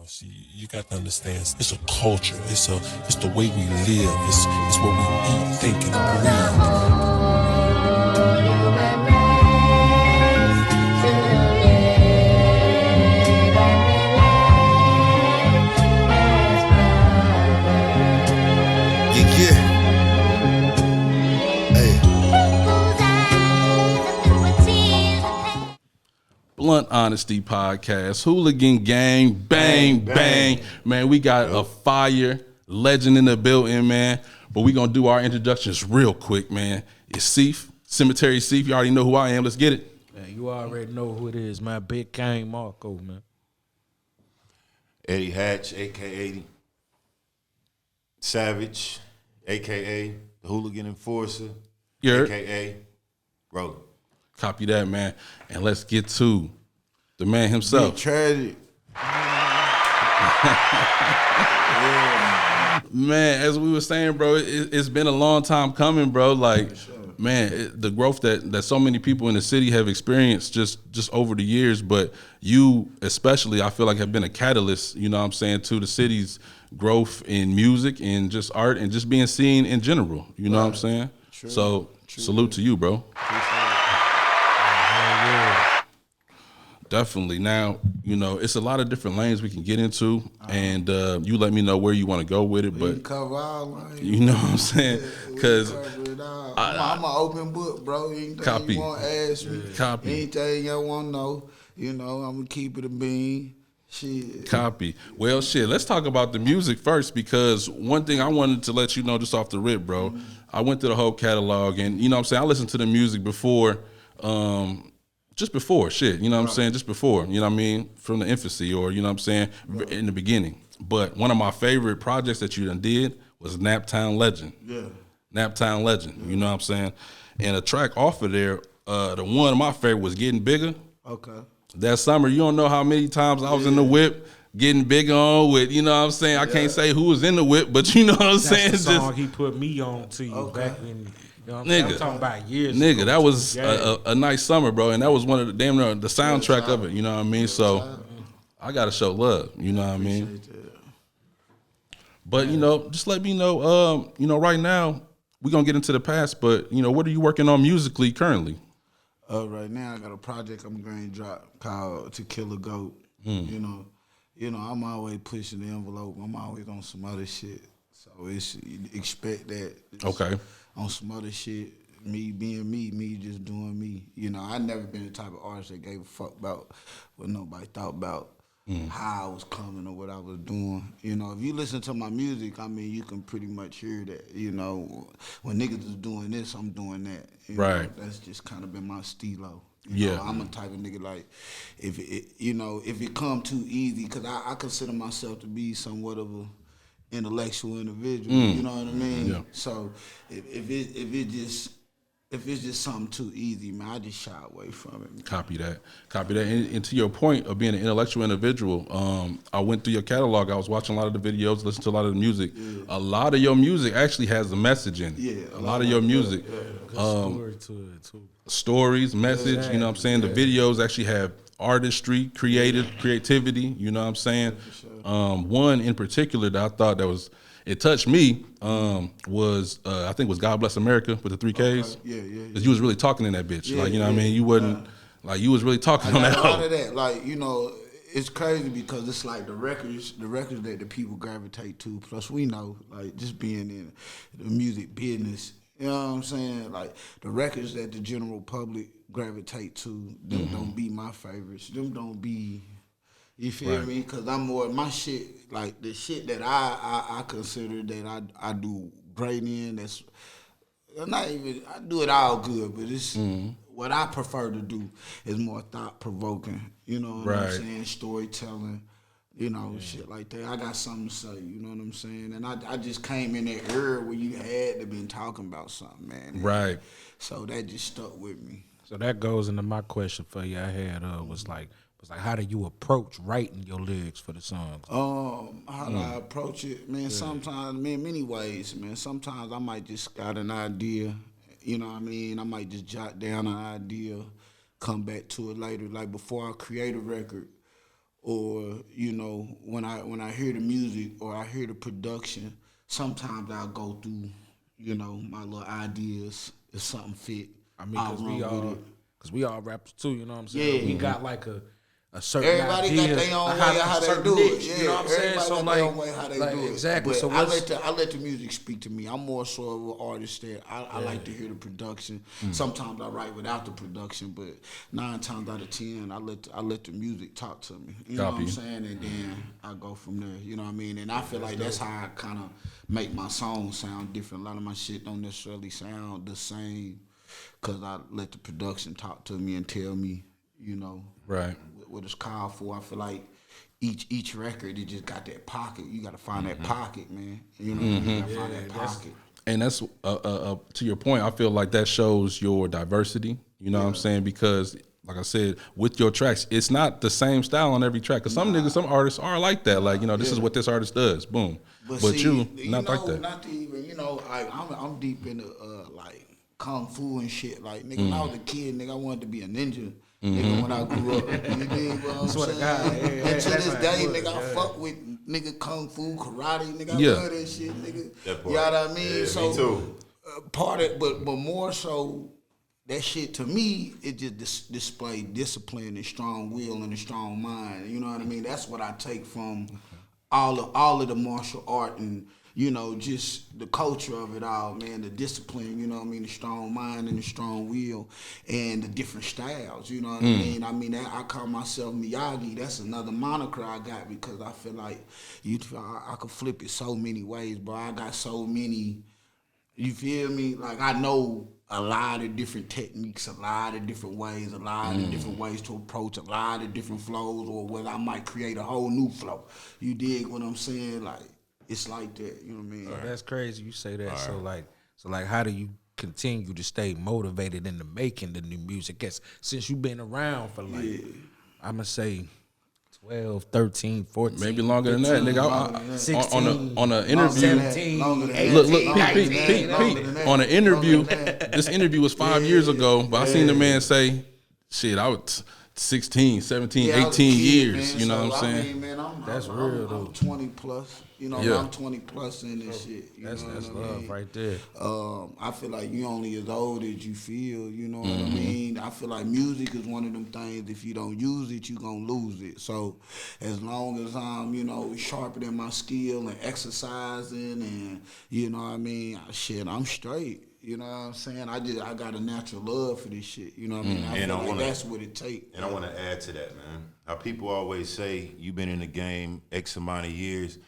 See, you got to understand, it's a culture. It's the way we live. It's what we eat, think, and breathe. Blunt Honesty Podcast, Hooligan Gang, bang, bang. Man, we got a fire legend in the building, man. But we going to do our introductions real quick, man. It's Seif, Cemetery Seif. You already know who I am. Let's get it. Man, you already know who it is, man. Big Gang Marco, man. Eddie Hatch, a.k.a. Savage, a.k.a. the Hooligan Enforcer, a.k.a. Roller. Copy that, man. And let's get to the man himself. Trajik. Man, as we were saying, bro, it's been a long time coming, bro. Like, man, the growth that so many people in the city have experienced just over the years, but you especially, I feel like, have been a catalyst, you know what I'm saying, to the city's growth in music and just art and just being seen in general, you know what I'm saying? True. So, salute to you, bro. Definitely. Now, you know, it's a lot of different lanes we can get into, and you let me know where you want to go with it. But cover all lanes. You know what I'm saying? Because I'm an open book, bro. Anything you want to ask me, anything you want to know, you know, I'm going to keep it a bean. Shit. Copy. Well, shit, let's talk about the music first, because one thing I wanted to let you know just off the rip, bro, I went through the whole catalog, and, you know what I'm saying, I listened to the music before, just before, shit, you know what I'm saying, just before, you know what I mean, from the infancy, or, you know what I'm saying, in the beginning. But one of my favorite projects that you done did was Naptown Legend. Yeah. Naptown Legend, you know what I'm saying? And a track off of there, the one of my favorite was Getting Bigger. Okay. That summer, you don't know how many times I was in the whip getting bigger on with, you know what I'm saying? I can't say who was in the whip, but you know what I'm saying? That's the song he put me on to you back when, you know what I'm saying? I'm talking about years ago. That was yeah. a nice summer, bro, and that was one of the damn near the soundtrack of it, you know what I mean? So I gotta show love, you know what I mean? But you know, just let me know, you know, right now we're gonna get into the past, but you know, what are you working on musically currently? Right now I got a project I'm going to drop called To Kill a Goat. You know, I'm always pushing the envelope. I'm always on some other shit. So it's expect that. Okay. On some other shit, me being me just doing me. You know, I never been the type of artist that gave a fuck about what nobody thought about how I was coming or what I was doing. You know, if you listen to my music, I mean, you can pretty much hear that, you know, when niggas is doing this, I'm doing that. You know, that's just kind of been my stilo. You know, I'm a type of nigga like, if it come too easy, because I consider myself to be somewhat of a intellectual individual, you know what I mean? Yeah. So if it's just something too easy, man, I just shy away from it. Man. Copy that. And to your point of being an intellectual individual, I went through your catalog. I was watching a lot of the videos, listened to a lot of the music. Yeah. A lot of your music actually has a message in it. Yeah, a lot of your music. Story to it too. Stories, message, you know what I'm saying? The videos actually have artistry, creativity, you know what I'm saying? One in particular that I thought it touched me was I think it was God Bless America with the 3 Ks. Okay. Yeah. Because you was really talking in that bitch. Like, you know what I mean? You wasn't, like, you was really talking on that. A lot of that, like, you know, it's crazy because it's like the records that the people gravitate to, plus we know, like, just being in the music business, you know what I'm saying? Like, the records that the general public gravitate to, them don't be my favorites. Them don't be... You feel me? Because I'm more, my shit, like the shit that I consider that I do great in, that's not even, I do it all good, but it's what I prefer to do is more thought-provoking, you know what I'm saying? Storytelling, you know, shit like that. I got something to say, you know what I'm saying? And I just came in that era where you had to been talking about something, man. And so that just stuck with me. So that goes into my question for you. I had was like, how do you approach writing your lyrics for the songs? How do I approach it, man? Sometimes, man, many ways, man. Sometimes I might just got an idea, you know what I mean? I might just jot down an idea, come back to it later. Like before I create a record, or you know, when I hear the music or I hear the production, sometimes I'll go through, you know, my little ideas. If something fit, I mean, cause we all rappers too. You know what I'm saying? Yeah. We got like a certain Everybody idea got their own of way how they certain do niche, it. Yeah, you know what I'm saying? everybody So got like, their own way how they like, do it. exactly. But So I let the music speak to me. I'm more so of an artist that I like to hear the production. Sometimes I write without the production, but 9 times out of 10, I let the music talk to me. You know what I'm saying? And then I go from there. You know what I mean? And I feel like that's how I kind of make my songs sound different. A lot of my shit don't necessarily sound the same because I let the production talk to me and tell me, you know, Right. what it's called for. I feel like each record, it just got that pocket. You got to find that pocket, man. You know, you got to find that pocket. And that's to your point. I feel like that shows your diversity. You know what I'm saying? Because, like I said, with your tracks, it's not the same style on every track. Cause some artists are like that. Like, you know, this is what this artist does. Boom. But see, you not know, like that. Not to even, you know, I'm deep into like kung fu and shit. Like, nigga, when I was a kid, nigga, I wanted to be a ninja. Nigga, when I grew up, you dig what I'm saying? And to this day, nigga, I fuck with nigga kung fu, karate, nigga. I love that shit, nigga. You know what I mean? Yeah, so me too. Part of, but more so, that shit to me, it just display discipline and strong will and a strong mind. You know what I mean? That's what I take from all of the martial art and, you know, just the culture of it all, man, the discipline, you know what I mean, the strong mind and the strong will and the different styles, you know what I mean? I mean, I call myself Miyagi. That's another moniker I got because I feel like I could flip it so many ways, bro. I got so many, you feel me? Like, I know a lot of different techniques, a lot of different ways, a lot of different ways to approach a lot of different flows, or whether I might create a whole new flow. You dig what I'm saying? Like, it's like that, you know what I mean? Oh, that's crazy you say that. So like how do you continue to stay motivated into making the new music? Guess since you've been around for like I'ma say 12, 13, 14. Maybe longer than that, nigga. 16, On an interview. 17, 18, Look, 19, Pete. On an interview, this interview was 5 years ago, but I seen the man say, shit, I was 16, 17, 18 years. Man, you know so, what I'm saying? I mean, man, That's real, though. I'm 20 plus. You know, Yeah. I'm 20 plus in this shit. You That's know what I love mean? right there. I feel like you only as old as you feel, you know what I mean? I feel like music is one of them things, if you don't use it, you gonna lose it. So as long as I'm, you know, sharpening my skill and exercising and, you know what I mean, shit, I'm straight. You know what I'm saying? I got a natural love for this shit. You know what I mean? I feel like that's what it takes. And I want to add to that, man. How people always say, you've been in the game X amount of years,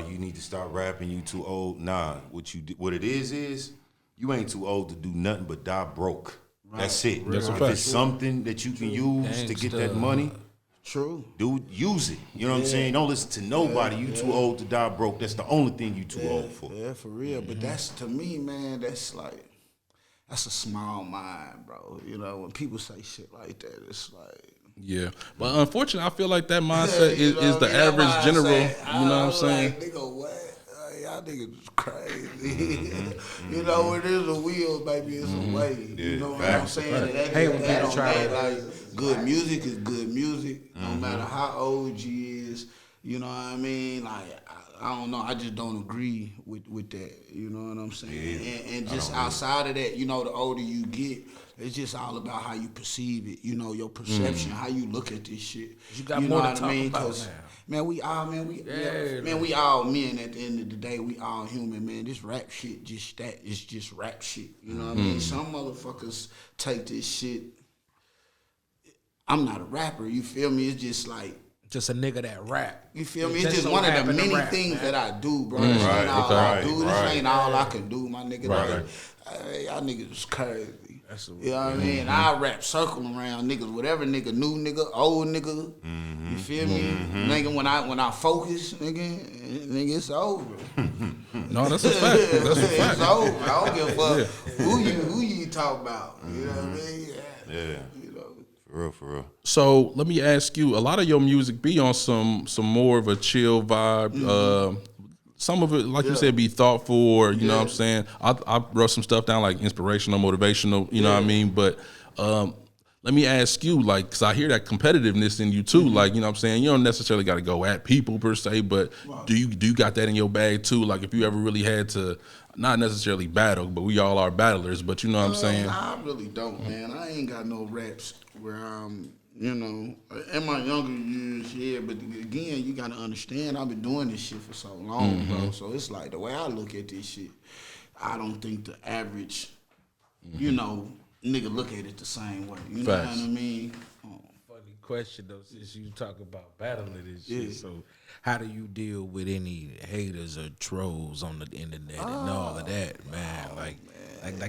you need to start rapping, you too old. Nah, what it is you ain't too old to do nothing but die broke. Right. That's it. That's a if fact. it's something that you can use to get that money, True. dude, use it. You know what I'm saying? Don't listen to nobody. You too old to die broke. That's the only thing you too old for. Yeah, for real. But that's, to me, man, that's a small mind, bro. You know, when people say shit like that, it's like, Yeah. But unfortunately, I feel like that mindset you know is what I the mean? That's average why I general. say, You know what I'm saying? Like, nigga, what? Y'all niggas is crazy. You know, it is a will, baby. It's a way. You know what I'm saying? And that Hey, just when that people on try that, to- like, good music is good music, no matter how old you is. You know what I mean? Like, I don't know. I just don't agree with that. You know what I'm saying? And just outside of that, you know, the older you get, it's just all about how you perceive it. You know, your perception, how you look at this shit. You got know more to what talk I mean? about 'Cause, now. man, we all, man, we all men at the end of the day. We all human, man. This rap shit, it's just rap shit. You know what I mean? Some motherfuckers take this shit. I'm not a rapper, you feel me? It's just like, Just a nigga that rap. you feel me? Just It's just so one of the happen to many rap, things man. that I do, bro. This ain't all I do. This right. ain't all I can do, my nigga. Right. Like, hey, y'all niggas is crazy. You know what I Mm-hmm. mean? I rap circle around niggas, whatever nigga, new nigga, old nigga. Mm-hmm. You feel me? Nigga, when I focus, nigga, it's over. No, that's a fact. That's a fact. It's over. I don't give a fuck who you talk about. You know what I mean? Yeah. You know. For real. So let me ask you, a lot of your music be on some more of a chill vibe. Some of it, like you said, be thoughtful, or you know what I'm saying. I wrote some stuff down like inspirational, motivational. You know what I mean. But let me ask you, like, because I hear that competitiveness in you too. Like, you know what I'm saying? You don't necessarily got to go at people per se, but do you got that in your bag too? Like, if you ever really had to, not necessarily battle, but we all are battlers, but you know what I'm saying? Nah, I really don't, man. I ain't got no raps where you know, in my younger years, yeah, but again, you gotta understand, I've been doing this shit for so long, bro. So it's like the way I look at this shit, I don't think the average, you know, nigga look at it the same way. You know what I mean? Funny question though, since you talk about battling and shit. So how do you deal with any haters or trolls on the internet and all of that, man? Like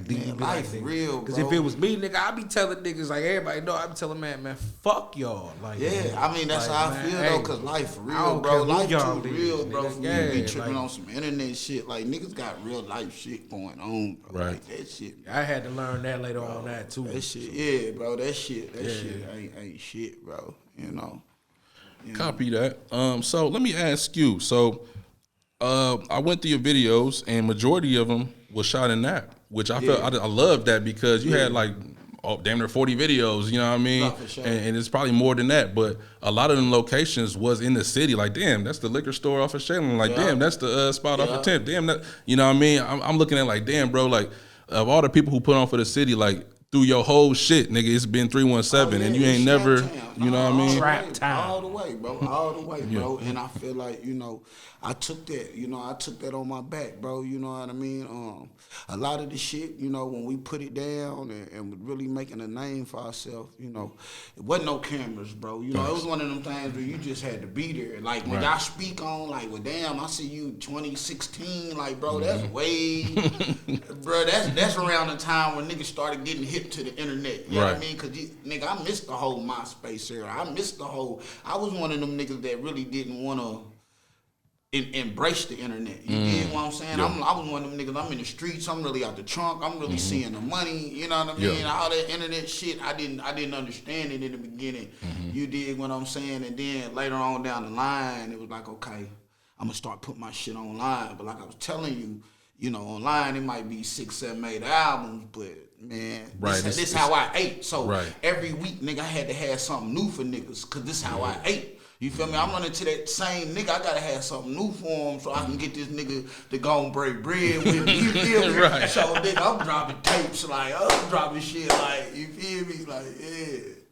do you be life like, real, because bro. if it was me, nigga, I be telling niggas like everybody know. I be telling man, fuck y'all. Like, Yeah, I mean that's like, how I man, feel hey, though, cause life I real, don't bro. care who Life y'all too is, real, bro. nigga. For me to be Yeah, tripping like- on some internet shit, like niggas got real life shit going on, bro. Right. Like that shit. I had to learn that later on that too. That shit, yeah, bro. That shit ain't shit, bro. You know. Copy that. So let me ask you. So I went through your videos, and majority of them was shot in Nap, which I felt I love that because you had like damn near 40 videos. You know what I mean? No, for sure. And it's probably more than that, but a lot of them locations was in the city. Like, damn, that's the liquor store off of Shaylin. Like, damn, that's the spot off of 10th. Damn, that, you know what I mean? I'm looking at like, damn, bro, like of all the people who put on for the city, like through your whole shit, nigga, it's been 317, and you ain't never, you know what I mean? Trap time. All the way, bro. All the way, bro. And I feel like, you know, I took that on my back, bro. You know what I mean? A lot of the shit, you know, when we put it down and really making a name for ourselves, you know, it wasn't no cameras, bro. You know, it was one of them things where you just had to be there. Like when y'all speak on, like, well, damn, I see you 2016, like, bro, that's way, bro, that's around the time when niggas started getting hip to the internet. You know what I mean? Cause nigga, I missed the whole MySpace era. I was one of them niggas that really didn't want to embrace the internet. You get what I'm saying? I was one of them niggas, I'm in the streets, I'm really out the trunk, I'm really seeing the money, you know what I mean? All that internet shit, I didn't understand it in the beginning. You dig what I'm saying? And then later on down the line, it was like, okay, I'm gonna start putting my shit online. But like I was telling you, you know, online it might be 6, 7, 8 albums, but man, this how I ate. So every week, nigga, I had to have something new for niggas, cause this how I ate. You feel me? I'm running to that same nigga. I gotta have something new for him so I can get this nigga to go and break bread with me. You feel me? So nigga, I'm dropping tapes, like I'm dropping shit, like you feel me? Like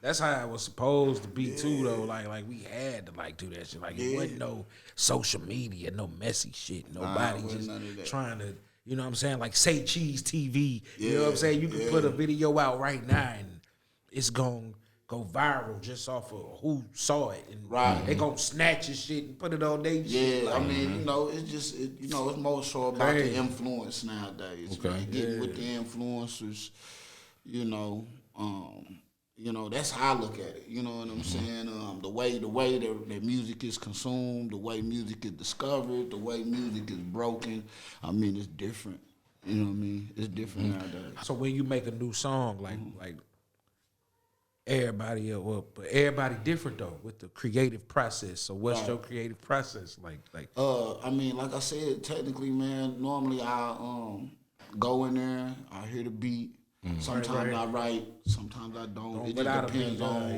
That's how it was supposed to be too, though. Like we had to like do that shit. Like it wasn't no social media, no messy shit. Nobody just trying to, you know what I'm saying? Like Say Cheese TV. You know what I'm saying? You can put a video out right now and it's gonna go viral just off of who saw it, and they gonna snatch your shit and put it on their shit. I mean, you know, it's just you know, it's more so about the influence nowadays. Okay. Man. Getting with the influencers, you know, that's how I look at it. You know what I'm saying? The way that music is consumed, the way music is discovered, the way music is broken. I mean, it's different. You know what I mean? It's different nowadays. So when you make a new song, like everybody, but everybody different though with the creative process. So what's your creative process like? I mean, like I said, technically, man. Normally, I go in there, I hear the beat. Sometimes I write, sometimes I don't. It just depends on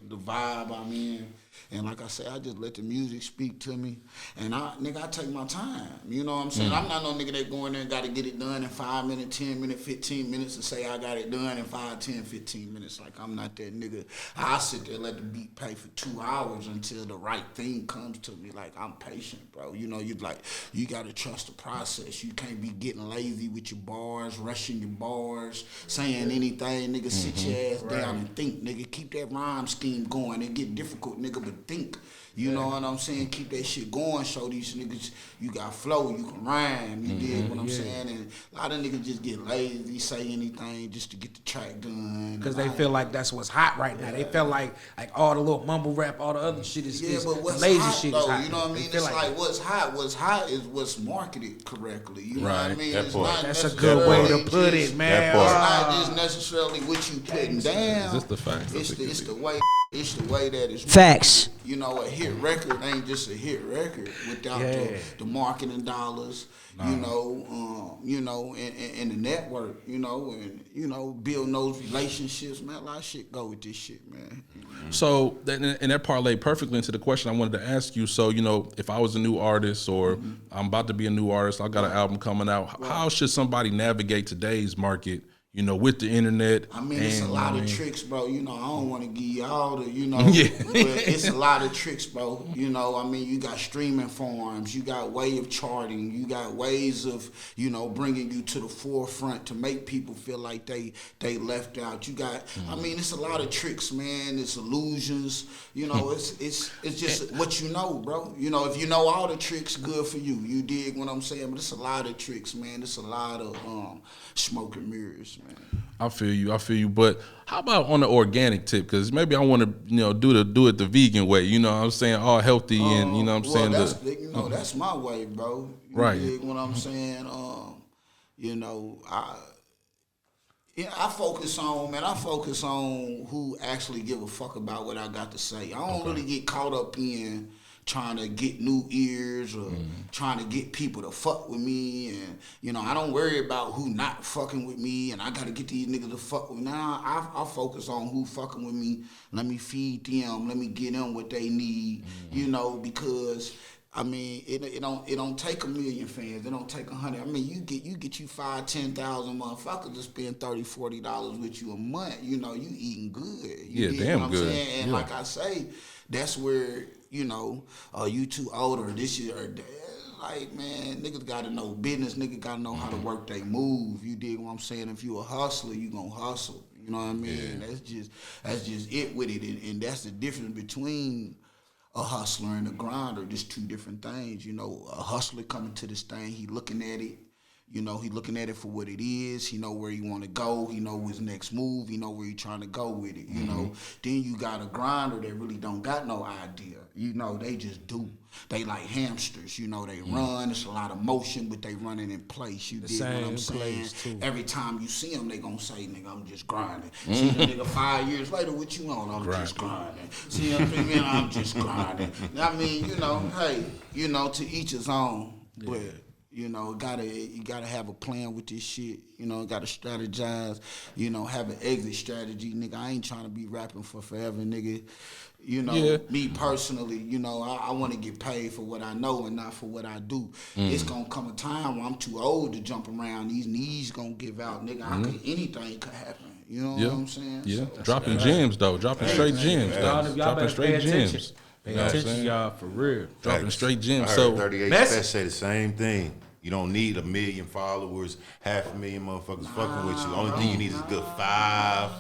the vibe I'm in. And like I said, I just let the music speak to me. And I take my time. You know what I'm saying? I'm not no nigga that go in there and got to get it done in 5 minutes, 10 minutes, 15 minutes and say I got it done in 5, 10, 15 minutes. Like, I'm not that nigga. I sit there and let the beat play for 2 hours until the right thing comes to me. Like, I'm patient, bro. You know, you got to trust the process. You can't be getting lazy with your bars, rushing your bars, saying anything. Nigga, sit your ass down and think, nigga. Keep that rhyme scheme going. It get difficult, nigga, but think. You know what I'm saying? Keep that shit going. Show these niggas you got flow, you can rhyme. You dig what I'm saying? And a lot of niggas just get lazy, say anything just to get the track done. Because they feel like that's what's hot right now. They feel like all the little mumble rap, all the other shit is but what's lazy hot, shit though, is hot. you know what I mean? It's like what's hot. What's hot is what's marketed correctly. You know what I mean? It's not That's a good way to put it, man. It's not just necessarily what you putting down. Is this the fact? It's the way It's the way that it's Facts. You know, a hit record ain't just a hit record without the marketing dollars. You know, and the network. And building those relationships, man. A lot of shit go with this shit, man. So that parlayed perfectly into the question I wanted to ask you. So if I was a new artist or I'm about to be a new artist, I got an album coming out. How should somebody navigate today's market? With the internet. I mean, it's a lot of tricks, bro. I don't want to give you all the, Yeah. but it's a lot of tricks, bro. I mean, you got streaming forums, you got way of charting, you got ways of, bringing you to the forefront to make people feel like they left out. You got, I mean, it's a lot of tricks, man. It's illusions. It's just what bro. If you know all the tricks, good for you. You dig what I'm saying? But it's a lot of tricks, man. It's a lot of smoke and mirrors, man. I feel you. But how about on the organic tip? Because maybe I want to, do it the vegan way. You know what I'm saying? All healthy and, you know what I'm saying? That's my way, bro. Right. You dig what I'm saying? I focus on who actually give a fuck about what I got to say. I don't really get caught up in trying to get new ears or trying to get people to fuck with me, and I don't worry about who not fucking with me, and I gotta get these niggas to fuck with me. Nah, I focus on who fucking with me. Let me feed them. Let me get them what they need. Because I mean, it don't take 1 million fans. It don't take 100. I mean, you get you 5,000, 10,000 motherfuckers to spend $30, $40 with you a month. You eating good. You damn what I'm good. saying? And like I say, that's where you too old or this year or that. Like, man, niggas gotta know business. Niggas gotta know how to work they move. You dig what I'm saying? If you a hustler, you gonna hustle. You know what I mean? Yeah. That's just it with it, and that's the difference between a hustler and a grinder. Just two different things. A hustler coming to this thing, he looking at it. He looking at it for what it is. He know where he want to go. He know his next move. He know where he trying to go with it. Then you got a grinder that really don't got no idea. They just do. They like hamsters. They run. It's a lot of motion, but they running in place. You dig what I'm saying? Too. Every time you see them, they gonna say, "Nigga, I'm just grinding." See the nigga 5 years later, what you on? I'm just grinding. See him 3 minutes, I'm just grinding. I mean, hey, to each his own, but. You gotta have a plan with this shit. Gotta strategize. Have an exit strategy, nigga. I ain't trying to be rapping for forever, nigga. Me personally, I want to get paid for what I know and not for what I do. It's gonna come a time where I'm too old to jump around. These knees gonna give out, nigga. Anything could happen. You know what I'm saying? Yeah. So, Dropping gems though. Dropping straight gems. Dropping straight gems. Pay attention, y'all, for real. Dropping straight gems. I So heard 38 Special say the same thing. You don't need 1 million followers, 500,000 motherfuckers fucking with you. The only thing you need is a good 5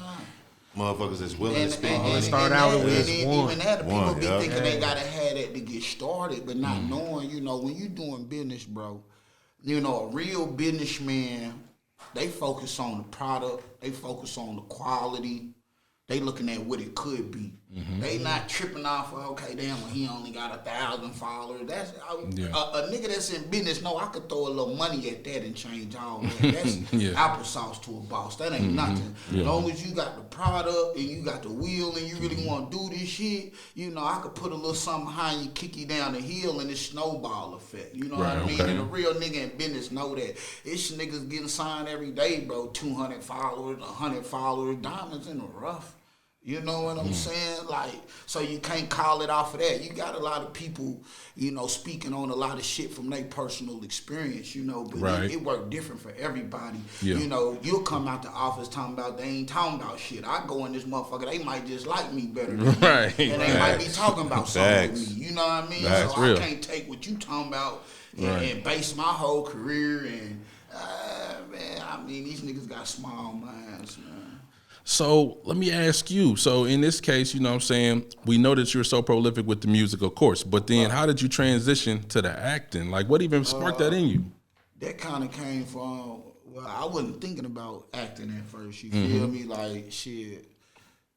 motherfuckers that's willing to spend money. Start out with one. Even that, people be thinking they gotta have that to get started, but not knowing, when you doing business, bro, a real businessman, they focus on the product, they focus on the quality. They looking at what it could be. They not tripping off of, okay, damn, he only got 1,000 followers. That's a nigga that's in business. No, I could throw a little money at that and change all that. That's applesauce to a boss. That ain't nothing. As long as you got the product and you got the wheel and you really want to do this shit, I could put a little something behind you, kick you down the hill, and it's snowball effect. You know what I mean? And a real nigga in business know that. It's niggas getting signed every day, bro. 200 followers, 100 followers, diamonds in the rough. You know what I'm saying? Like, so you can't call it off of that. You got a lot of people, speaking on a lot of shit from their personal experience, but it worked different for everybody. Yeah. You'll come out the office talking about they ain't talking about shit. I go in this motherfucker, they might just like me better than me. And they might be talking about something with me. You know what I mean? That's so real. I can't take what you talking about and base my whole career and, man, I mean, these niggas got small minds, man. So let me ask you. So in this case, you know what I'm saying, we know that you're so prolific with the music, of course, but then how did you transition to the acting? Like, what even sparked that in you? That kind of came from, I wasn't thinking about acting at first, you feel me? Like, shit,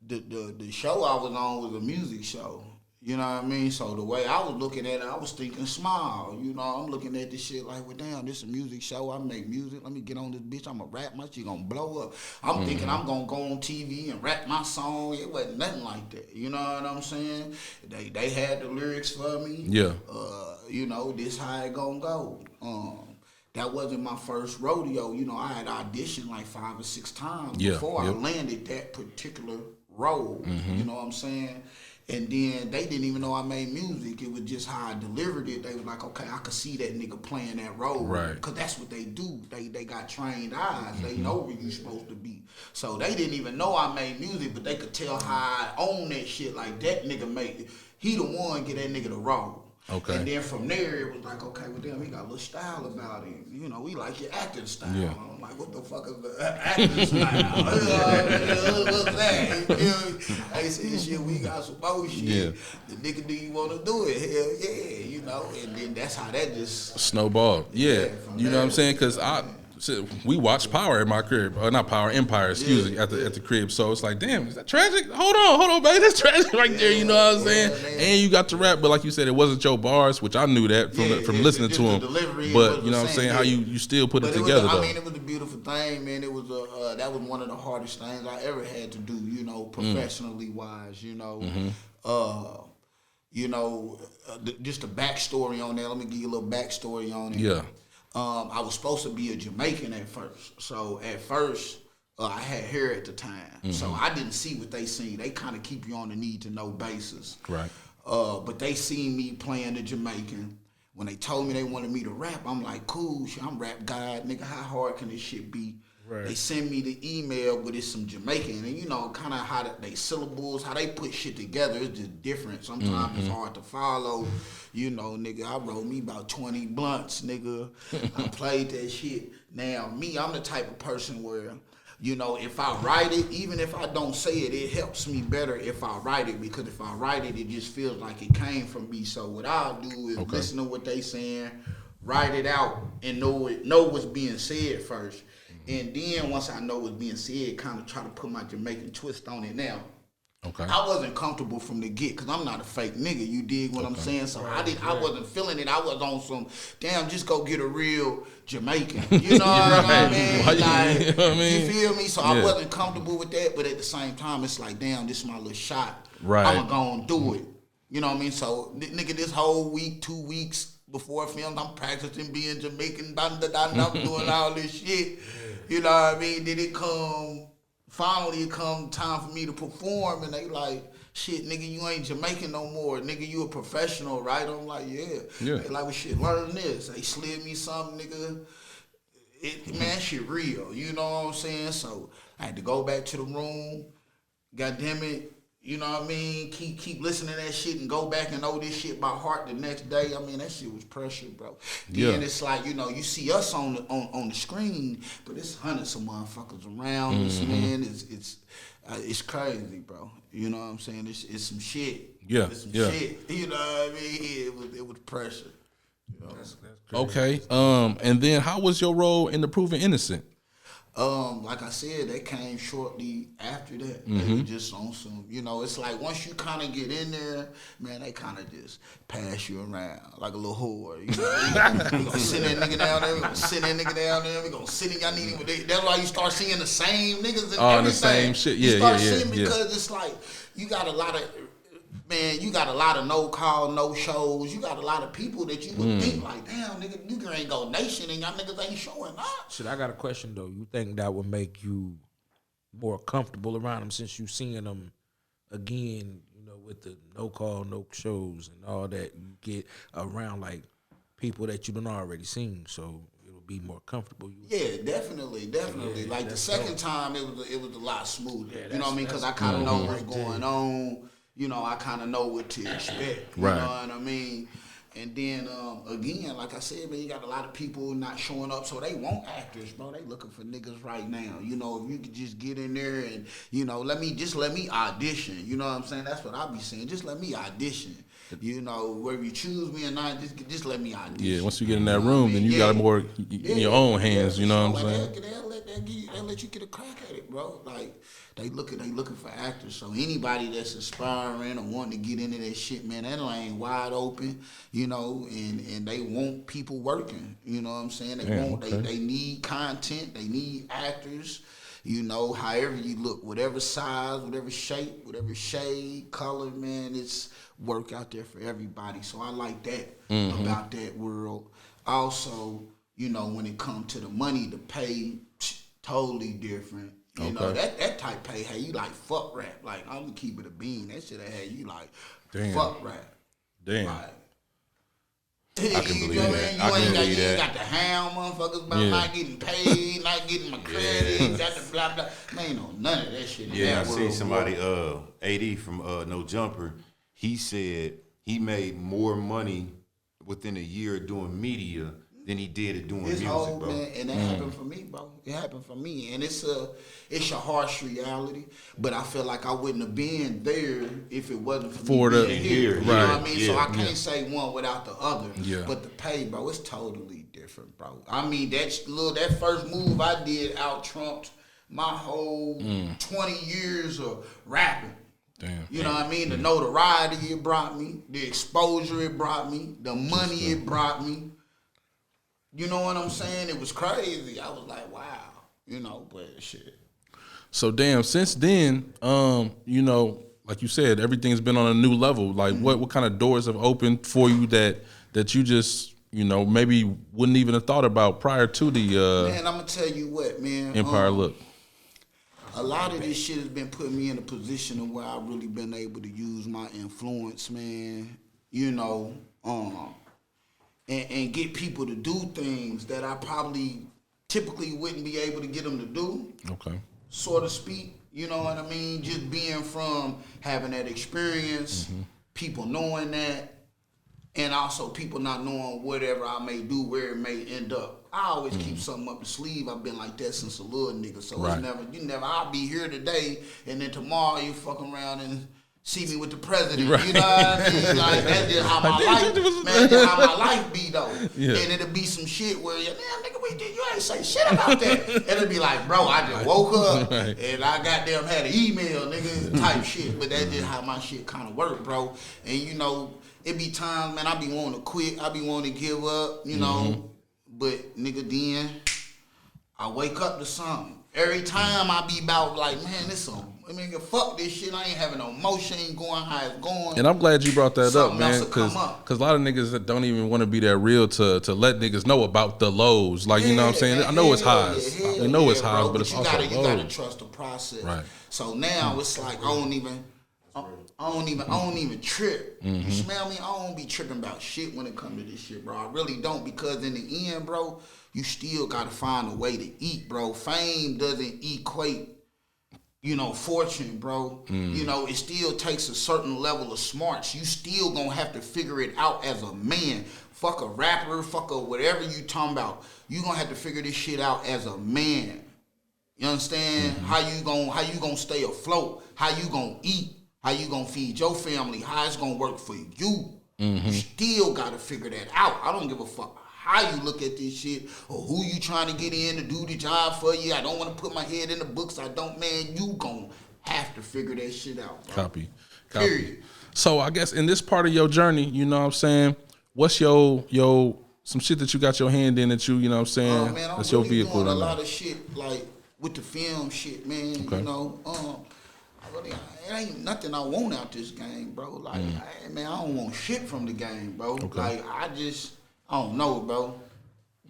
the show I was on was a music show. You know what I mean? So the way I was looking at it, I was thinking small. You know, I'm looking at this shit like, well, damn, this is a music show. I make music. Let me get on this bitch. I'm going to rap. My shit going to blow up. I'm thinking I'm going to go on TV and rap my song. It wasn't nothing like that. You know what I'm saying? They had the lyrics for me. Yeah. You know, this how it going to go. That wasn't my first rodeo. You know, I had auditioned like 5 or 6 times before I landed that particular role. You know what I'm saying? And then they didn't even know I made music. It was just how I delivered it. They was like, okay, I could see that nigga playing that role. Right. Because that's what they do. They got trained eyes. They know where you supposed to be. So they didn't even know I made music, but they could tell how I own that shit. Like, that nigga made it. He the one get that nigga the role. Okay. And then from there, it was like, okay, well, damn, he got a little style about him. You know, we like your acting style. Yeah. I'm like, what the fuck is the acting style? What's that? You feel me? They said, shit, we got some bullshit. Yeah. The nigga, do you want to do it? Hell yeah, you know. And then that's how that just Snowball. Yeah. from You know what I'm there. saying? Because we watched Power at my crib. Not Power, Empire, excuse me, at the crib. So it's like, damn, is that Tragic? Hold on, baby. That's Tragic right there. You know what I'm saying? man. And you got to rap, but like you said, it wasn't your bars, which I knew that from listening just to the him. delivery But was you know the what I'm same, saying? How yeah. you still put it But together, was, though. I mean, it was a beautiful thing, man. It was that was one of the hardest things I ever had to do, you know, professionally wise, you know. You know, just a backstory on that. Let me give you a little backstory on it. Yeah. I was supposed to be a Jamaican at first. So at first, I had hair at the time. So I didn't see what they seen. They kind of keep you on the need to know basis. Right. But they seen me playing the Jamaican. When they told me they wanted me to rap, I'm like, cool, shit, I'm rap god, nigga. How hard can this shit be? Right. They send me the email, but it's some Jamaican, and you know, kind of how they syllables, how they put shit together, it's just different. Sometimes it's hard to follow. You know, nigga, I wrote me about 20 blunts, nigga. I played that shit. Now, me, I'm the type of person where, you know, if I write it, even if I don't say it, it helps me better if I write it, because if I write it, it just feels like it came from me. So what I'll do is listen to what they saying, write it out, and know what's being said first. And then once I know what's being said, kind of try to put my Jamaican twist on it. Now, I wasn't comfortable from the get, because I'm not a fake nigga. You dig what I'm saying? So I wasn't feeling it. I was on some, damn, just go get a real Jamaican. You know what I mean? Like, you know what I mean? You feel me? So I wasn't comfortable with that, but at the same time, it's like, damn, this is my little shot. Right. I'm going to do it. You know what I mean? So, nigga, this whole week, 2 weeks before films, I'm practicing being Jamaican, I'm doing all this shit. You know what I mean? Then finally it come time for me to perform, and they like, shit, nigga, you ain't Jamaican no more. Nigga, you a professional, right? I'm like, yeah. They like, well, shit, learn this. They slid me something, nigga. Man, shit real. You know what I'm saying? So I had to go back to the room. God damn it. You know what I mean? Keep listening to that shit and go back and know this shit by heart the next day. I mean, that shit was pressure, bro. Then it's like, you know, you see us on the screen, but it's hundreds of motherfuckers around us, man. It's crazy, bro. You know what I'm saying? It's some shit. Yeah, It's some shit. You know what I mean? It was pressure. You know? That's Okay. And then how was your role in The Proven Innocent? Like I said, they came shortly after that. They were just on some, you know, it's like once you kind of get in there, man, they kind of just pass you around like a little whore. You know, we gonna send that nigga down there, we gonna send that nigga down there, we gonna send him, y'all need him. That's why you start seeing the same niggas and everything. The same shit. You Yeah, start yeah, seeing yeah. because it's like, you got a lot of no call, no shows. You got a lot of people that you would think like, damn, nigga, you ain't go nation and y'all niggas ain't showing up. Shit, I got a question though. You think that would make you more comfortable around them since you seeing them again, you know, with the no call, no shows and all that? You get around like people that you done already seen, so it'll be more comfortable. Yeah, definitely. Yeah, like the second time, it was a lot smoother. You know what I mean? Because I kind of know what's going on. You know, I kind of know what to expect. You know what I mean? And then, again, like I said, man, you got a lot of people not showing up, so they want actors, bro. They looking for niggas right now. You know, if you could just get in there and, you know, let me audition. You know what I'm saying? That's what I be saying. Just let me audition. You know, whether you choose me or not, just let me audition. Yeah, once you get in that room, then you got it more in your own hands. You know what I'm saying? They'll let they let you get a crack at it, bro. Like they looking for actors. So anybody that's aspiring or wanting to get into that shit, man, that lane wide open, you know, and they want people working. You know what I'm saying? They need content, they need actors. You know, however you look, whatever size, whatever shape, whatever shade, color, man, it's work out there for everybody. So I like that about that world. Also, you know, when it comes to the money, the pay, totally different. You know, that type pay, hey, you like fuck rap. Like, I'm gonna keep it a bean. That shit had you like fuck rap. Damn. Like, I can believe that. I can believe you that. got the hound motherfuckers about not getting paid, not getting my credit, got the blah blah. Man, ain't no none of that shit. Yeah, I seen somebody, AD from No Jumper. He said he made more money within a year doing media than he did at doing music, bro. Man, and that happened for me, bro. It happened for me, and it's a harsh reality. But I feel like I wouldn't have been there if it wasn't for me being here. You know what I mean? So I can't say one without the other. Yeah. But the pay, bro, it's totally different, bro. I mean, that first move I did out trumped my whole 20 years of rapping. Damn. You know what I mean? The notoriety it brought me, the exposure it brought me, the money it brought me. You know what I'm saying? It was crazy. I was like, wow. You know, but shit. So damn, since then, you know, like you said, everything's been on a new level. Like what kind of doors have opened for you that you just, you know, maybe wouldn't even have thought about prior to the man, I'm gonna tell you what, man. Empire look. A lot of this shit has been putting me in a position of where I've really been able to use my influence, man. You know, and get people to do things that I probably typically wouldn't be able to get them to do. Okay. So to speak, you know what I mean? Just being from having that experience, people knowing that, and also people not knowing whatever I may do, where it may end up. I always keep something up the sleeve. I've been like that since a little nigga. So it's never, I'll be here today, and then tomorrow you fucking around and see me with the president. Right. You know what I mean? Like, that's just how my life, man, that's how my life be, though. Yeah. And it'll be some shit where, damn, nigga, you ain't say shit about that. And it'll be like, bro, I just woke up and I goddamn had an email, nigga, type shit. But that's just how my shit kind of work, bro. And, you know, it be times, man, I be wanting to quit. I be wanting to give up, you know. But, nigga, then I wake up to something. Every time I be about like, man, fuck this shit. I ain't having no motion, ain't going how it's going. And I'm glad you brought that up, man, because a lot of niggas that don't even want to be that real to let niggas know about the lows. Like, you know what I'm saying? I know it's highs. I know it's highs, but it's also lows. You gotta trust the process. Right. So now it's like I don't even trip. You smell me? I don't be tripping about shit when it comes to this shit, bro. I really don't, because in the end, bro, you still gotta find a way to eat, bro. Fame doesn't equate, you know, fortune, bro. You know, it still takes a certain level of smarts. You still gonna have to figure it out as a man. Fuck a rapper, fuck a whatever you talking about. You gonna have to figure this shit out as a man. You understand? How you gonna stay afloat? How you gonna eat? How you gonna feed your family? How it's gonna work for you? You still gotta figure that out. I don't give a fuck how you look at this shit or who you trying to get in to do the job for you. I don't want to put my head in the books. I don't, man. You gonna have to figure that shit out, bro. Copy. Period. So I guess in this part of your journey, you know what I'm saying, what's your some shit that you got your hand in that you know what I'm saying, man, that's really your vehicle. Doing a lot of shit like with the film shit, man. Okay. You know, it ain't nothing I want out this game, bro. Like, I don't want shit from the game, bro. Okay. Like, I don't know, bro.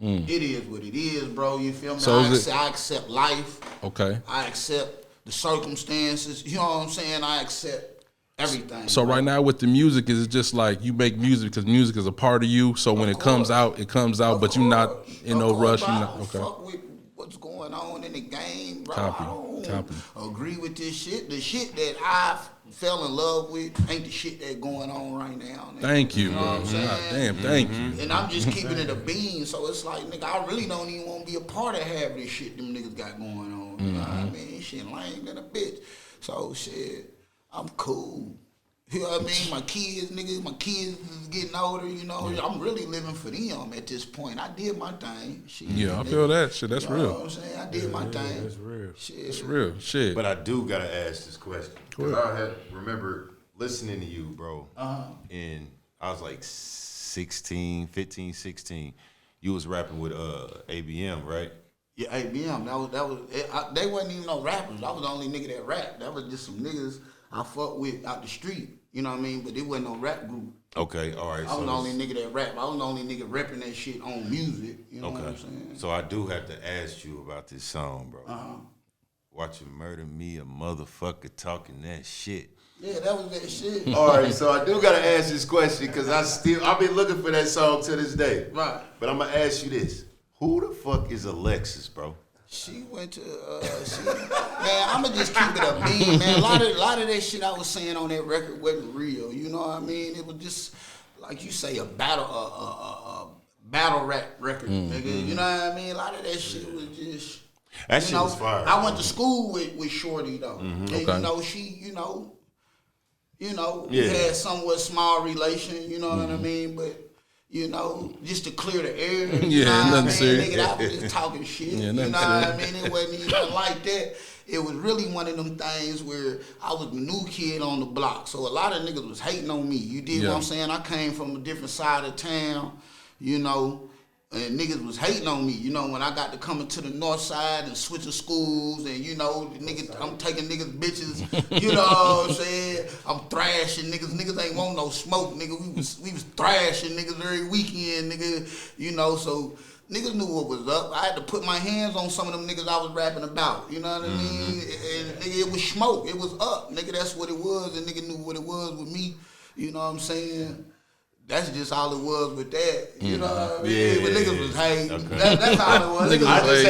It is what it is, bro. You feel me? So I accept life. Okay. I accept the circumstances. You know what I'm saying? I accept everything. So bro. Right now with the music, is it just like you make music because music is a part of you? So when it comes out, but you're not in no rush. You're not okay. Fuck with what's going on in the game, bro. Copy. I don't agree with this shit. The shit that I fell in love with ain't the shit that going on right now. Nigga. Thank you, know bro. What I'm saying? Damn, thank you. And I'm just keeping it a bean, so it's like, nigga, I really don't even want to be a part of half this shit them niggas got going on. You know what I mean? Shit lame than a bitch. So shit, I'm cool. You know what I mean? My kids is getting older, you know. I'm really living for them at this point. I did my thing. Shit, Yeah, I feel that shit. That's you know real. what I'm saying? I did my thing. That's real. Shit. It's real. Shit. But I do gotta ask this question because I remember listening to you, bro. And I was like 15, 16. You was rapping with ABM, right? Yeah, ABM. They wasn't even no rappers. I was the only nigga that rapped. That was just some niggas I fucked with out the street. You know what I mean? But it wasn't no rap group. Okay, all right. I was the only nigga that rap. I was the only nigga repping that shit on music. You know what I'm saying? So I do have to ask you about this song, bro. Watch You Murder Me, a motherfucker talking that shit. Yeah, that was that shit. All right, so I do gotta ask this question because I've been looking for that song to this day. Right. But I'm gonna ask you this: who the fuck is Alexis, bro? She went to, man, I'ma just keep it a bean, man. A lot of that shit I was saying on that record wasn't real. You know what I mean? It was just, like you say, a battle rap record, nigga. You know what I mean? A lot of that shit was just. That shit was fire. I went to school with Shorty though, and Okay. you know she, we had somewhat small relation. You know what I mean? But you know, just to clear the air. You know what nothing I mean? serious. Nigga, I was just talking shit. Yeah, you know nothing what I serious. mean? It wasn't even like that. It was really one of them things where I was the new kid on the block. So a lot of niggas was hating on me. You dig what I'm saying? I came from a different side of town, you know, and niggas was hating on me. You know, when I got to coming to the north side and switching schools and, you know, the niggas, I'm taking niggas bitches, you know what I'm saying? I'm thrashing niggas. Niggas ain't want no smoke, nigga. We was thrashing niggas every weekend, nigga, you know, so niggas knew what was up. I had to put my hands on some of them niggas I was rapping about. You know what I mean? And nigga, it was smoke. It was up. Nigga, that's what it was. And nigga knew what it was with me. You know what I'm saying? That's just all it was with that. You know what I mean? Yeah, but niggas was hating. okay. That's all it was. Niggas I was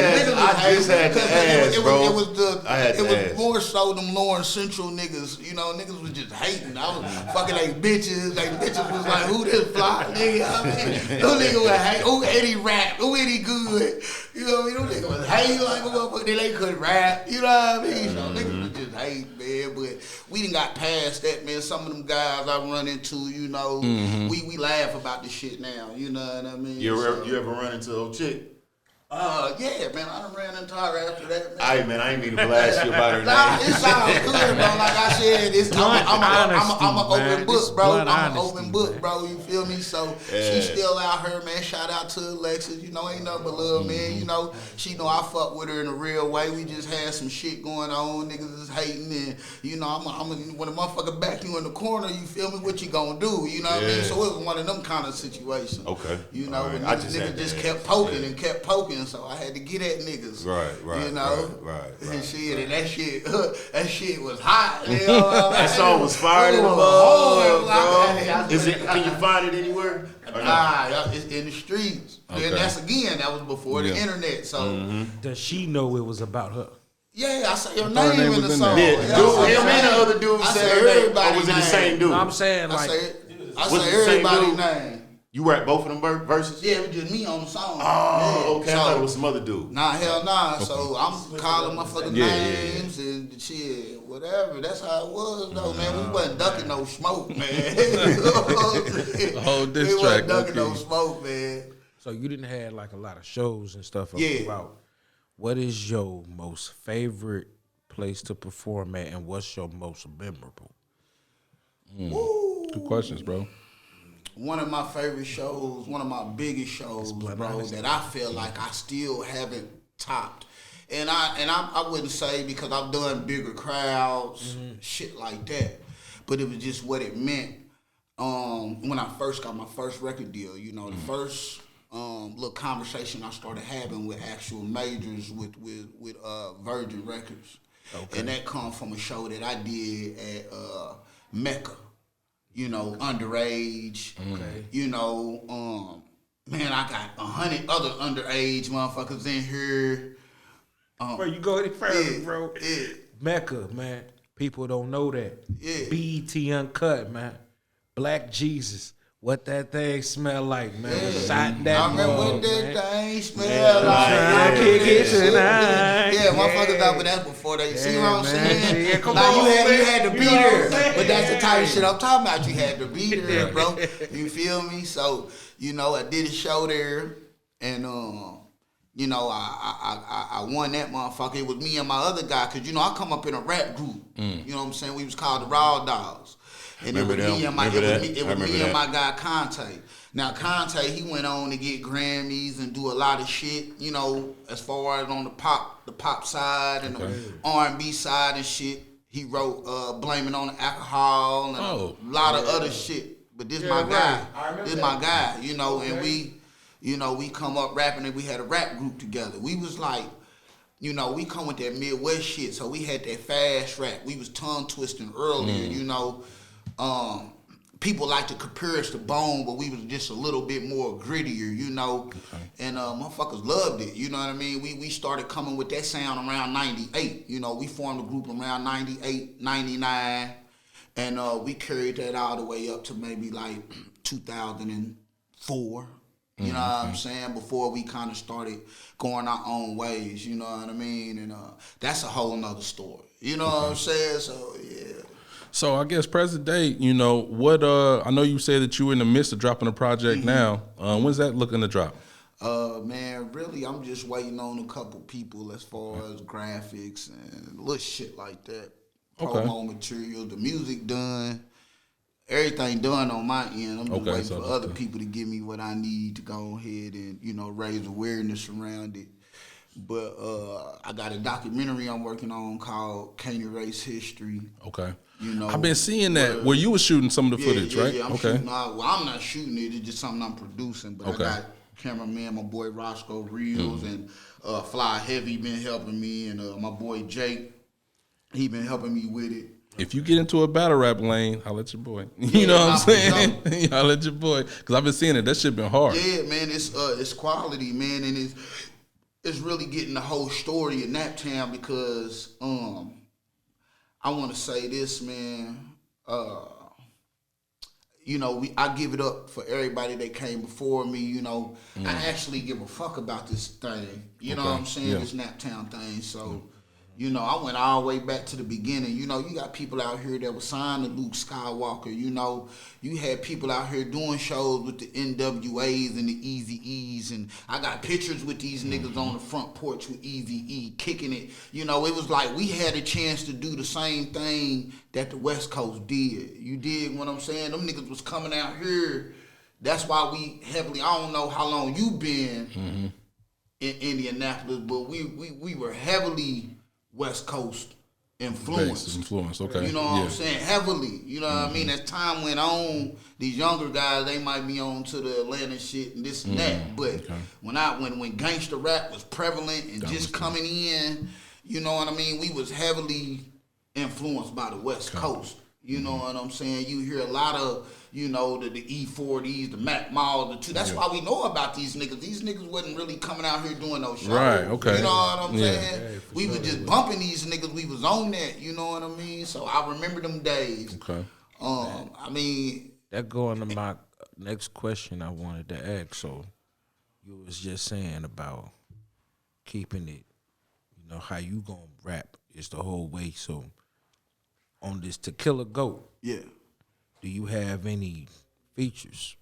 just had to ask, bro. It was I had to ask. more so them Lawrence Central niggas. You know, niggas was just hating. I was fucking like bitches. Like bitches was like, who this fly nigga? I mean, those niggas was hating. Who Eddie rap? Who Eddie good? You know what I mean? Those niggas was hating like a motherfucker. They couldn't rap. You know what I mean? So niggas was just hating, man. But we done got past that, man. Some of them guys I run into, you know, we laugh about this shit now. You know what I mean? You ever run into old chick? Yeah, man. I done ran into her after that, man. Aight, man, I ain't mean to blast you about her Nah, name. it's all good, bro. Like I said, I'm an open book, bro. I'm an open book, bro. You feel me? So she's still out here, man. Shout out to Alexis. You know, ain't nothing but love, man. You know, she know I fuck with her in a real way. We just had some shit going on. Niggas is hating, and you know, when a motherfucker back you in the corner, you feel me? What you gonna do? You know what I mean? So it was one of them kind of situations. Okay. You know, Right. when I niggas just kept poking and kept poking, so I had to get at niggas. Right, You know, right. and shit, and that shit was hot. You know what I mean? That song was fire to the hard, mug, bro. Is it? Can you find it anywhere? Or no? Nah, it's in the streets. Okay. And that was before the Yeah. internet. So Does she know it was about her? yeah, I say your thought her name name in the was in song. there. Yeah, I dude, say- him and the other dude I said say her name. Or everybody's was it the name. same dude? No, I'm saying I like say Was it the same everybody's dude? name. You rap both of them verses? Yeah, it was just me on the song. Oh, okay. I So- thought it was some other dude. Nah, hell nah. So I'm calling motherfucking Yeah, names and shit, whatever. That's how it was though, man. We wasn't ducking no smoke, man. The whole diss We track, wasn't ducking no okay. smoke, man. so you didn't have like a lot of shows and stuff Yeah. about. What is your most favorite place to perform at, and what's your most memorable? Good questions, bro. One of my favorite shows, one of my biggest shows, bro, that I feel like I still haven't topped. And I wouldn't say because I've done bigger crowds, shit like that. But it was just what it meant. When I first got my first record deal, you know, the first little conversation I started having with actual majors with Virgin Records. Okay. And that come from a show that I did at Mecca. You know, underage. Okay. You know, man, I got 100 other underage motherfuckers in here. Bro, you go any further, bro. Yeah. Mecca, man. People don't know that. Yeah. BET Uncut, man. Black Jesus. What that thing smell like, man? Shot that I remember mug, what that man. thing smell like. Tryna kick it tonight. Yeah, motherfuckers out, but that's before they see what I'm man. saying. Yeah, come Like on, you man. had to be You know what I'm there, saying? but that's the type of shit I'm talking about. You had to be there, bro. You feel me? So I did a show there, and you know, I won that motherfucker. It was me and my other guy, cause I come up in a rap group. You know what I'm saying? We was called the Raw Dogs. And it was me and my guy Conte. Now Conte, he went on to get Grammys and do a lot of shit, as far as on the pop side and the R&B side and shit. He wrote Blaming on the Alcohol and a lot of other shit. But this my guy. This my guy, and we come up rapping and we had a rap group together. We was like, we come with that Midwest shit, so we had that fast rap. We was tongue twisting earlier, people like to compare us to Bone, but we was just a little bit more grittier, and motherfuckers loved it, you know what I mean? We started coming with that sound around 98, we formed a group around 98, 99, and we carried that all the way up to maybe like 2004, you know what I'm saying, before we kind of started going our own ways, you know what I mean? And that's a whole nother story, you know what I'm saying? So, yeah. So I guess present day, what I know you said that you were in the midst of dropping a project now. When's that looking to drop? Man, really, I'm just waiting on a couple people as far as graphics and little shit like that. Promo material, the music done, everything done on my end. I'm just waiting for other people to give me what I need to go ahead and, raise awareness around it. But I got a documentary I'm working on called Can't Erase History. Okay. I've been seeing that where you were shooting some of the footage, right? Yeah, I'm shooting. Well, I'm not shooting it. It's just something I'm producing. But I got cameraman, my boy Roscoe Reels, and Fly Heavy been helping me, and my boy Jake, he been helping me with it. If you get into a battle rap lane, I'll let your boy. You know what I'm saying? I'll let your boy. Because I've been seeing it. That shit been hard. Yeah, man. It's quality, man, and it's really getting the whole story in Naptown because I want to say this, man. I give it up for everybody that came before me. I actually give a fuck about this thing. You know what I'm saying? This Naptown thing. So, I went all the way back to the beginning. You got people out here that were signed to Luke Skywalker. You had people out here doing shows with the NWAs and the Eazy-E's, and I got pictures with these niggas on the front porch with Eazy-E kicking it. It was like we had a chance to do the same thing that the West Coast did. You dig what I'm saying? Them niggas was coming out here. That's why we heavily, I don't know how long you been in Indianapolis, but we were heavily West Coast influence, okay. You know what I'm saying? Heavily. You know what I mean? As time went on, these younger guys, they might be on to the Atlanta shit and this and that. But when gangster rap was prevalent and just coming in, you know what I mean? We was heavily influenced by the West Coast. You know what I'm saying? You hear a lot of, the E40s, the Mac Malls, that's why we know about these niggas. These niggas wasn't really coming out here doing no shows. Right, okay. You know what I'm saying? Yeah, we was just bumping these niggas. We was on that, you know what I mean? So I remember them days. Okay. I mean. That going to my next question I wanted to ask. So you was just saying about keeping it, how you gonna rap is the whole way. So on this To Kill a Goat, do you have any features?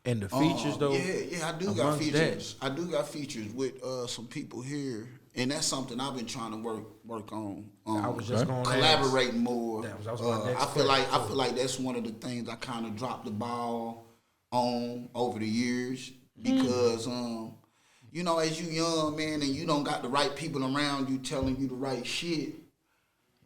And the features though, I do got features. I do got features with some people here, and that's something I've been trying to work on. I was just going to collaborate more. I feel like that's one of the things I kind of dropped the ball on over the years because as you young man and you don't got the right people around you telling you the right shit.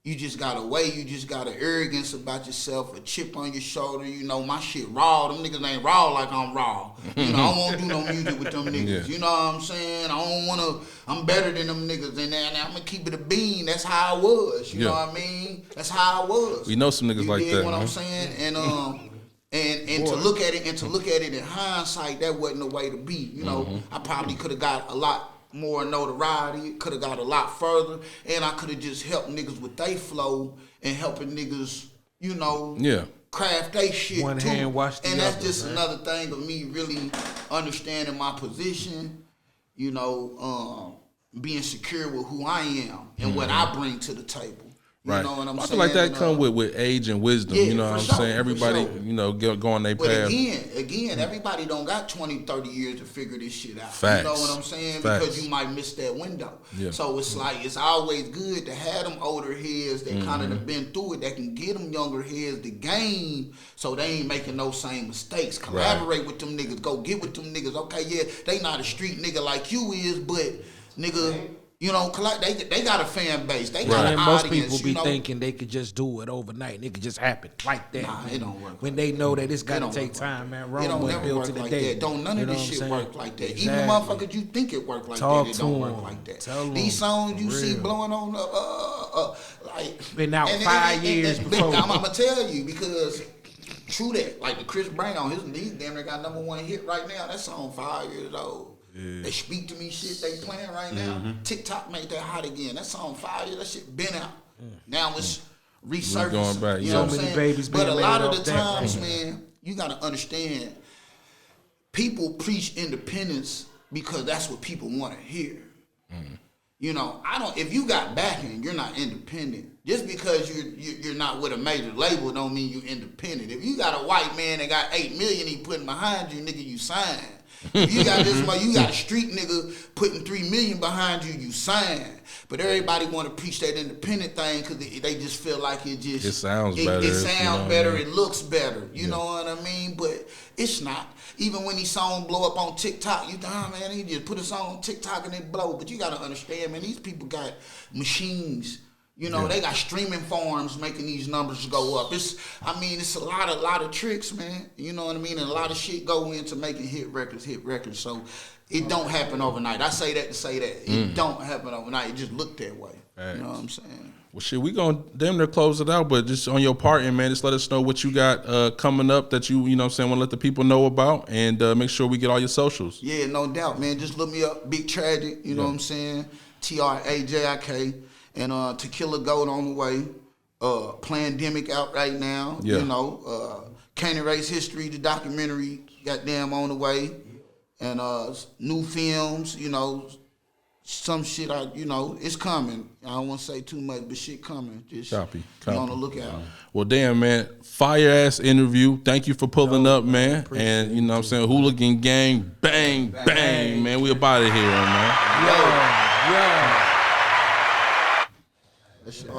You just got an arrogance about yourself, a chip on your shoulder. My shit raw. Them niggas ain't raw like I'm raw. I don't want to do no music with them niggas. Yeah. You know what I'm saying? I don't want to, I'm better than them niggas. And I'm going to keep it a bean. That's how I was. You know what I mean? That's how I was. We know some niggas like that. You know what I'm saying? And to look at it in hindsight, that wasn't the way to be. I probably could have got a lot more notoriety, could have got a lot further, and I could have just helped niggas with they flow and helping niggas, craft they shit One too. hand wash the and that's other, just man. another thing of me really understanding my position, you know, being secure with who I am and what I bring to the table. You Right. know what I'm I saying? feel like that And, come with age and wisdom. yeah, You know for what I'm sure, saying? for Everybody, sure. you know, go on their But path. again, everybody don't got 20, 30 years to figure this shit out. Facts. You know what I'm saying? Facts. Because you might miss that window. Yeah. So it's like, it's always good to have them older heads that kind of have been through it, that can get them younger heads the game so they ain't making those same mistakes. Collaborate with them niggas. Go get with them niggas. Okay, yeah, they not a street nigga like you is, but nigga, you know, they got a fan base. They got an And most audience. people be you know? thinking they could just do it overnight. It could just happen like that. Nah, man. it don't work when like they know that it's It got to don't take work time, man. It Rome don't wasn't never built work to the like day. that. Don't none You of know this what I'm shit saying? work like that. Exactly. Even the motherfuckers you think it work like Talk that, it to don't 'em. work like that. Tell 'em, These songs you for see real. blowing on like Been out 5 years before. I'm gonna tell you because true that. Like the Chris Brown, his damn near got #1 hit right now. That song 5 years old. They speak to me shit they playing right now. TikTok made that hot again. That song 5 years, that shit been out. Now it's resurfacing. going back, You yeah. know what So I'm many saying? babies But being a lot made of the off that times, right now. man, you gotta understand, people preach independence because that's what people want to hear. You know, if you got backing, you're not independent. Just because you're not with a major label don't mean you're independent. If you got a white man that got 8 million he putting behind you, nigga, you sign. If you got you got a street nigga putting 3 million behind you, you sign. But everybody want to preach that independent thing because they just feel like it sounds better, It you sounds know what I better. mean? It looks better. You know what I mean? But it's not. Even when these songs blow up on TikTok, you think, oh man, he just put a song on TikTok and it blow. But you gotta understand, man, these people got machines. You know, they got streaming farms making these numbers go up. It's a lot of tricks, man. You know what I mean? And a lot of shit go into making hit records. So it don't happen overnight. I say that to say that. It don't happen overnight. It just look that way. Facts. You know what I'm saying? Well, shit, we gonna damn near close it out, but just on your part, and man, just let us know what you got coming up that you know what I'm saying, want to let the people know about, and make sure we get all your socials. Yeah, no doubt, man. Just look me up, Big Trajik. You know what I'm saying? Trajik. And Tequila Goat on the way. Plandemic out right now. Yeah. You know, Candy Race History, the documentary, goddamn on the way. And new films, you know, some shit it's coming. I don't want to say too much, but shit coming. Just Copy. be on the lookout. Well, damn, man, fire ass interview. Thank you for pulling up, man. And you know what I'm saying, Hooligan Gang, bang, bang, man. We up out of here, man. That shit-